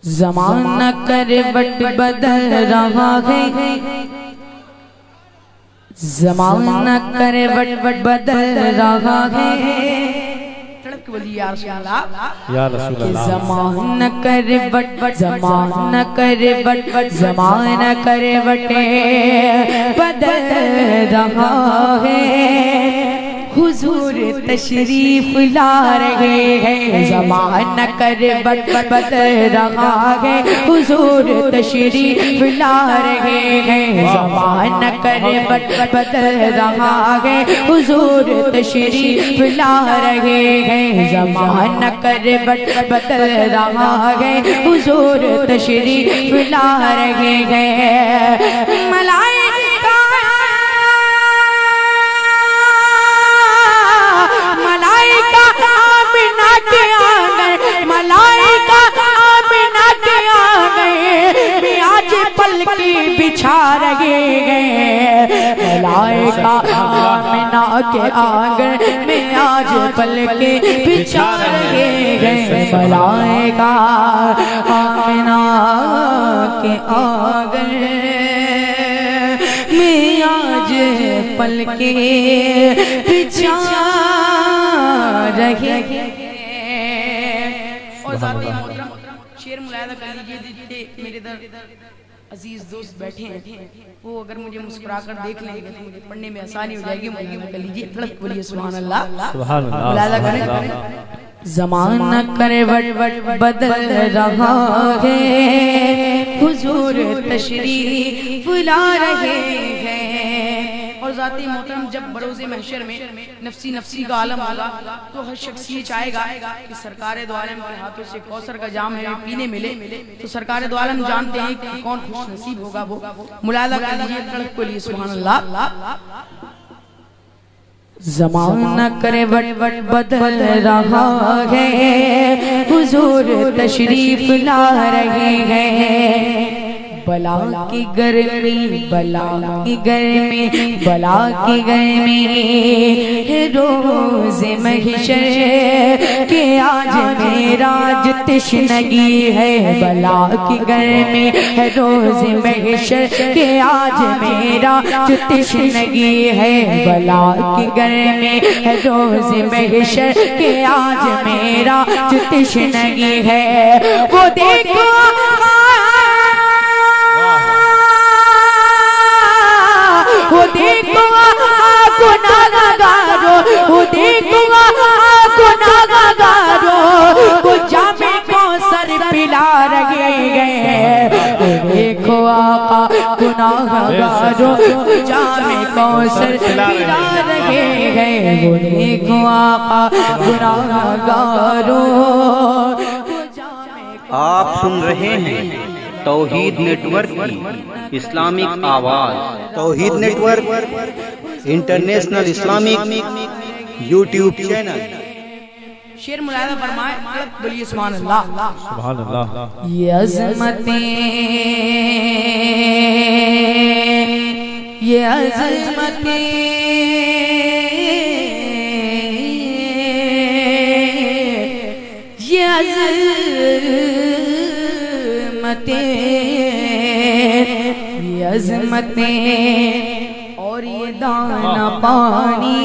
ज़माना करवट बदल रहा है, ज़माना करवट बदल रहा है। या रसूल अल्लाह। ज़माना करवट ज़माना करवट ज़माना करवट बदल रहा है। हुजूर तशरीफ ला रहे हैं, ज़माना करवट बदल रहा है। हुजूर तशरीफ ला रहे हैं, ज़माना करवट बदल रहा है। हुजूर तशरीफ ला रहे हैं, ज़माना करवट बदल रहा है। हुजूर तशरीफ ला रहे हैं। मलाइका आमिना के आंगन, मलाइका आमिना के आंगन में आज पलकी बिछा रहे हैं। मलाइका आमिना के आंगन में आज पलकी बिछा रहे हैं। मलाइका आमिना के आंगन में आज पलकी बिछा रहे हैं। और साथ ही शेर मुलायदा कर लीजिए, मेरे इधर अजीज दोस्त बैठे हैं, वो अगर मुझे मुस्कुरा कर देख लेंगे तो मुझे पढ़ने में आसानी हो जाएगी। मुलायदा कर लीजिए, तड़क बोलिए सुभान अल्लाह, सुभान अल्लाह, मुलायदा करें। ज़माना करवट बदल रहा है, हुजूर तशरीफ ला रहे हैं। और ज़ाती मोहतरम, जब बरोज़े महशर में नफसी नफसी का आलम होगा तो हर शख्स ये चाहेगा कि सरकार दो आलम के हाथों से कौसर का जाम है पीने मिले। तो सरकार दो आलम जानते हैं कि कौन खुश नसीब होगा वो। मुलायदा कर लीजिए, तड़क को लिए सुभान अल्लाह। ज़माना करवट बदल रहा है, हुजूर तशरीफ ला रहे हैं। बला की गर्मी, बला की गर्मी, बला की गर्मी है रोज़ महशर के आज मेरा जो तशनगी है। बला की गर्मी है रोज़ महशर के आज मेरा जो तशनगी है। बला की गर्मी है रोज़ महशर के आज मेरा जो तशनगी है। वो देखो वो देखो गुनाहगारो, वो देखो गुनाहगारो को जामे कौसर पिला रहे हैं। देखो आका गुनाहगारो जामे कौसर पिला रहे हैं। वो देखो आका गुनाहगारो। आप सुन रहे हैं तौहीद नेटवर्क की इस्लामिक आवाज। Tauheed network international Islamic YouTube channel. शेर मुलायदा फरमाए, बोलिए सुभान अल्लाह, सुभान अल्लाह। ये अज़मतें, ये अज़मतें, ये अज़मतें और ये दाना पानी।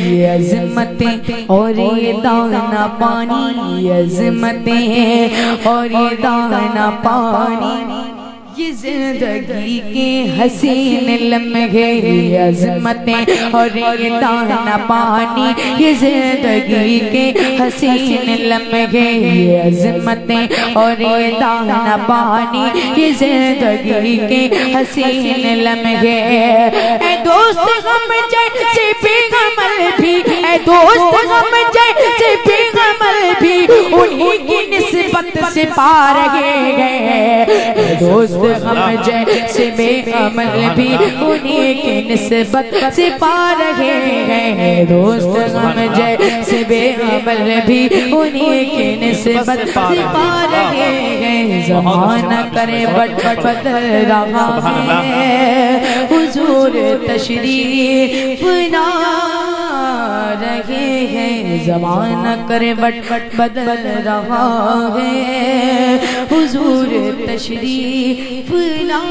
ये अज़मतें और ये दाना पानी, ये अज़मतें और ये दाना पानी, ये जिंदगी के हसीन लम्हे। ये अज़मतें और ये दाना पानी, ये जिंदगी के हसीन लम्हे। ये अज़मतें और ये दाना पानी, ये जिंदगी के हसीन लम्हे। ऐ दोस्त हम जैसे बेगमल भी, ऐ दोस्त हम जैसे बेगमल भी उन्हीं की निस्बत से पा रहे हैं। दोस्त हम जैसे बेअमल भी उन्हीं की निस्बत से पा रहे हैं। दोस्त हम जैसे बेअमल भी उन्हीं की निस्बत से पा रहे हैं। ज़माना करे बट बदल रहा है, हुजूर तशरीफ ला रहे हैं, ज़माना करे बट बदल रहा है, हुजूर तशरीफ ला